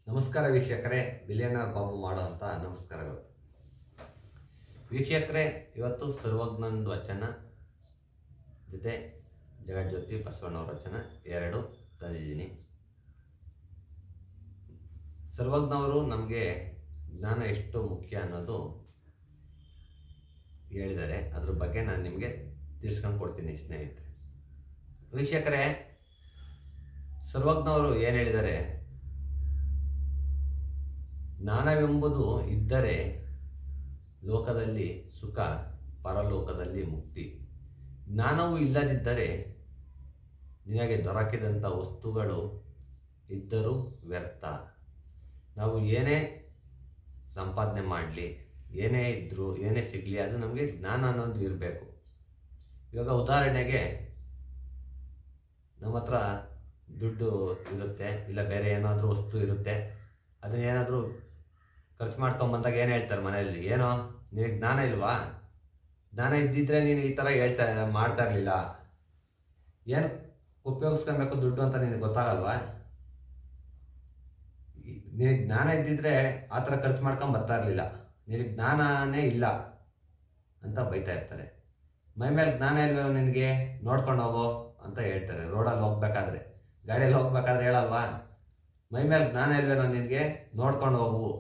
ನಮಸ್ಕಾರ ವೀಕ್ಷಕರೇ, ಬಿಲಿಯನರ್ ಬಾಬು ಮಾಡುವಂಥ ನಮಸ್ಕಾರಗಳು. ವೀಕ್ಷಕರೇ, ಇವತ್ತು ಸರ್ವಜ್ಞನ ವಚನ ಜೊತೆ ಜಗಜ್ಯೋತಿ ಬಸವಣ್ಣವರ ವಚನ ಎರಡು ತಂದಿದ್ದೀನಿ. ಸರ್ವಜ್ಞವರು ನಮಗೆ ಜ್ಞಾನ ಎಷ್ಟು ಮುಖ್ಯ ಅನ್ನೋದು ಹೇಳಿದ್ದಾರೆ. ಅದ್ರ ಬಗ್ಗೆ ನಾನು ನಿಮಗೆ ತಿಳಿಸ್ಕೊಂಡು ಕೊಡ್ತೀನಿ ಸ್ನೇಹಿತರೆ. ವೀಕ್ಷಕರೇ, ಸರ್ವಜ್ಞವರು ಏನು ಹೇಳಿದ್ದಾರೆ? ಜ್ಞಾನವೆಂಬುದು ಇದ್ದರೆ ಲೋಕದಲ್ಲಿ ಸುಖ, ಪರಲೋಕದಲ್ಲಿ ಮುಕ್ತಿ. ಜ್ಞಾನವು ಇಲ್ಲದಿದ್ದರೆ ನಿನಗೆ ದೊರಕಿದಂಥ ವಸ್ತುಗಳು ಇದ್ದರೂ ವ್ಯರ್ಥ. ನಾವು ಏನೇ ಸಂಪಾದನೆ ಮಾಡಲಿ, ಏನೇ ಇದ್ದರೂ, ಏನೇ ಸಿಗಲಿ, ಅದು ನಮಗೆ ಜ್ಞಾನ ಅನ್ನೋದು ಇರಬೇಕು. ಇವಾಗ ಉದಾಹರಣೆಗೆ ನಮ್ಮ ಹತ್ರ ದುಡ್ಡು ಇರುತ್ತೆ, ಇಲ್ಲ ಬೇರೆ ಏನಾದರೂ ವಸ್ತು ಇರುತ್ತೆ. ಅದನ್ನೇನಾದರೂ ಖರ್ಚು ಮಾಡ್ಕೊಂಬಂದಾಗ ಏನು ಹೇಳ್ತಾರೆ ಮನೆಯಲ್ಲಿ? ಏನೋ ನಿನಗೆ ಜ್ಞಾನ ಇಲ್ವಾ? ಜ್ಞಾನ ಇದ್ದಿದ್ರೆ ನೀನು ಈ ಥರ ಮಾಡ್ತಾ ಇರಲಿಲ್ಲ. ಏನು ಉಪಯೋಗಿಸ್ಕೊಬೇಕು ದುಡ್ಡು ಅಂತ ನಿನಗೆ ಗೊತ್ತಾಗಲ್ವಾ? ನಿನಗೆ ಜ್ಞಾನ ಇದ್ದಿದ್ರೆ ಆ ಥರ ಖರ್ಚು ಮಾಡ್ಕೊಂಡು ಬರ್ತಾ ಇರಲಿಲ್ಲ. ನಿನಗೆ ಜ್ಞಾನನೇ ಇಲ್ಲ ಅಂತ ಬೈತಾ ಇರ್ತಾರೆ. ಮೈ ಮೇಲೆ ಜ್ಞಾನ ಇಲ್ವೇನೋ ನಿನಗೆ, ನೋಡ್ಕೊಂಡು ಹೋಗೋ ಅಂತ ಹೇಳ್ತಾರೆ. ರೋಡಲ್ಲಿ ಹೋಗ್ಬೇಕಾದ್ರೆ, ಗಾಡಿಯಲ್ಲಿ ಹೋಗ್ಬೇಕಾದ್ರೆ ಹೇಳಲ್ವಾ? ಮೈ ಮೇಲೆ ಜ್ಞಾನ ಇಲ್ವೇನೋ ನಿನಗೆ, ನೋಡ್ಕೊಂಡು ಹೋಗು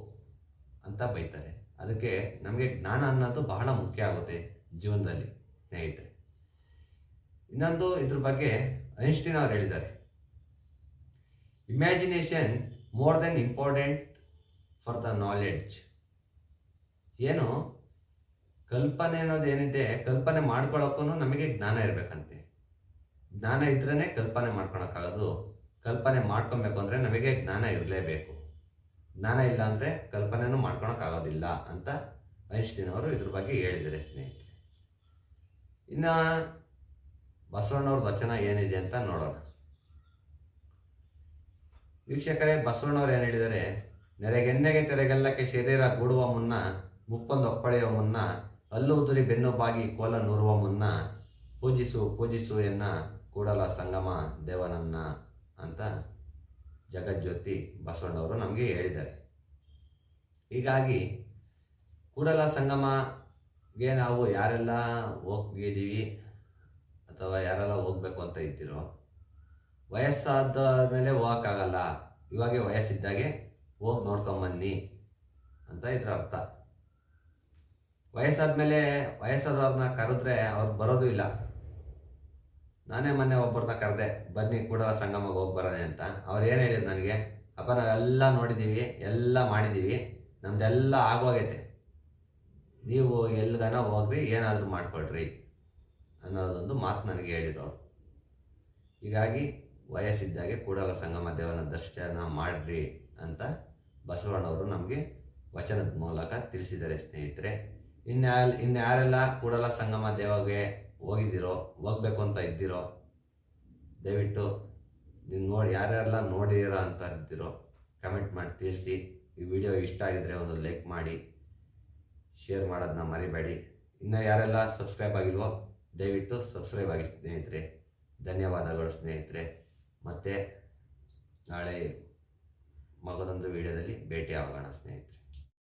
ಅಂತ ಬೈತಾರೆ. ಅದಕ್ಕೆ ನಮಗೆ ಜ್ಞಾನ ಅನ್ನೋದು ಬಹಳ ಮುಖ್ಯ ಆಗುತ್ತೆ ಜೀವನದಲ್ಲಿ ಸ್ನೇಹಿತರೆ. ಇನ್ನೊಂದು ಇದ್ರ ಬಗ್ಗೆ ಐನ್ಸ್ಟೀನ್ ಅವರು ಹೇಳಿದ್ದಾರೆ, imagination more than important for the knowledge. ಏನು ಕಲ್ಪನೆ ಅನ್ನೋದು ಏನಿದೆ, ಕಲ್ಪನೆ ಮಾಡ್ಕೊಳ್ಳೋಕ್ಕೂ ನಮಗೆ ಜ್ಞಾನ ಇರಬೇಕಂತೆ. ಜ್ಞಾನ ಇದ್ರೇ ಕಲ್ಪನೆ ಮಾಡ್ಕೊಳಕ್ಕಾಗೋದು. ಕಲ್ಪನೆ ಮಾಡ್ಕೊಬೇಕು ಅಂದರೆ ನಮಗೆ ಜ್ಞಾನ ಇರಲೇಬೇಕು. ಜ್ಞಾನ ಇಲ್ಲ ಅಂದರೆ ಕಲ್ಪನೆನೂ ಮಾಡ್ಕೊಳಕ್ಕಾಗೋದಿಲ್ಲ ಅಂತ ಐನ್ಸ್ಟೀನ್ ಅವರು ಇದ್ರ ಬಗ್ಗೆ ಹೇಳಿದ್ದಾರೆ ಸ್ನೇಹಿತರೆ. ಇನ್ನು ಬಸವಣ್ಣವ್ರ ವಚನ ಏನಿದೆ ಅಂತ ನೋಡೋಣ. ವೀಕ್ಷಕರೇ, ಬಸವಣ್ಣವ್ರು ಏನು ಹೇಳಿದ್ದಾರೆ? ನೆರೆಗೆನ್ನೆಗೆ ತೆರೆಗೆಲ್ಲಕ್ಕೆ ಶರೀರ ಗೂಡುವ ಮುನ್ನ, ಮುಕ್ಕೊಂದು ಒಪ್ಪಳೆಯುವ ಮುನ್ನ, ಹಲ್ಲು ಉದುರಿ ಬೆನ್ನು ಬಾಗಿ ಕೋಲ ನೂರುವ ಮುನ್ನ, ಪೂಜಿಸು ಪೂಜಿಸು ಎನ್ನ ಕೂಡಲ ಸಂಗಮ ದೇವನನ್ನ ಅಂತ ಜಗಜ್ಯೋತಿ ಬಸವಣ್ಣವರು ನಮಗೆ ಹೇಳಿದ್ದಾರೆ. ಹೀಗಾಗಿ ಕೂಡಲ ಸಂಗಮಗೆ ನಾವು ಯಾರೆಲ್ಲ ಹೋಗಿದ್ದೀವಿ ಅಥವಾ ಯಾರೆಲ್ಲ ಹೋಗ್ಬೇಕು ಅಂತ ಇದ್ದೀರೋ, ವಯಸ್ಸಾದ ಮೇಲೆ ಹೋಗೋಕ್ಕಾಗಲ್ಲ, ಇವಾಗೆ ವಯಸ್ಸಿದ್ದಾಗೆ ಹೋಗಿ ನೋಡ್ಕೊಂಬನ್ನಿ ಅಂತ ಇದ್ರ ಅರ್ಥ. ವಯಸ್ಸಾದ್ಮೇಲೆ ವಯಸ್ಸಾದವ್ರನ್ನ ಕರೆದ್ರೆ ಅವ್ರು ಬರೋದು ಇಲ್ಲ. ನಾನೇ ಮೊನ್ನೆ ಒಬ್ಬರನ್ನ ಕರೆದೆ, ಬನ್ನಿ ಕೂಡಲ ಸಂಗಮಗೆ ಹೋಗಿ ಬರೋಣ ಅಂತ. ಅವ್ರು ಏನು ಹೇಳಿದ್ರು ನನಗೆ? ಅಪ್ಪ, ನಾವೆಲ್ಲ ನೋಡಿದ್ದೀವಿ, ಎಲ್ಲ ಮಾಡಿದ್ದೀವಿ, ನಮ್ದೆಲ್ಲ ಆಗೋಗೈತೆ, ನೀವು ಎಲ್ಲಿಗನ ಹೋಗ್ರಿ, ಏನಾದರೂ ಮಾಡ್ಕೊಳ್ರಿ ಅನ್ನೋದೊಂದು ಮಾತು ನನಗೆ ಹೇಳಿದ್ರು. ಹೀಗಾಗಿ ವಯಸ್ಸಿದ್ದಾಗೆ ಕೂಡಲ ಸಂಗಮ ದೇವನ ದರ್ಶನ ಮಾಡ್ರಿ ಅಂತ ಬಸವಣ್ಣವರು ನಮಗೆ ವಚನದ ಮೂಲಕ ತಿಳಿಸಿದ್ದಾರೆ ಸ್ನೇಹಿತರೆ. ಇನ್ಯಾರೆಲ್ಲ ಕೂಡಲ ಸಂಗಮ ದೇವಗೆ ಹೋಗಿದ್ದೀರೋ, ಹೋಗ್ಬೇಕು ಅಂತ ಇದ್ದೀರೋ, ದಯವಿಟ್ಟು ನೀವು ನೋಡಿ, ಯಾರ್ಯಾರೆಲ್ಲ ನೋಡಿರೋ ಅಂತ ಇದ್ದೀರೋ ಕಮೆಂಟ್ ಮಾಡಿ ತಿಳಿಸಿ. ಈ ವಿಡಿಯೋ ಇಷ್ಟ ಆಗಿದ್ರೆ ಒಂದು ಲೈಕ್ ಮಾಡಿ, ಶೇರ್ ಮಾಡೋದನ್ನ ಮರಿಬೇಡಿ. ಇನ್ನು ಯಾರೆಲ್ಲ ಸಬ್ಸ್ಕ್ರೈಬ್ ಆಗಿಲ್ವೋ ದಯವಿಟ್ಟು ಸಬ್ಸ್ಕ್ರೈಬ್ ಆಗಿ ಸ್ನೇಹಿತರೆ. ಧನ್ಯವಾದಗಳು ಸ್ನೇಹಿತರೆ. ಮತ್ತೆ ನಾಳೆ ಮಗದೊಂದು ವಿಡಿಯೋದಲ್ಲಿ ಭೇಟಿ ಆಗೋಣ ಸ್ನೇಹಿತರೆ.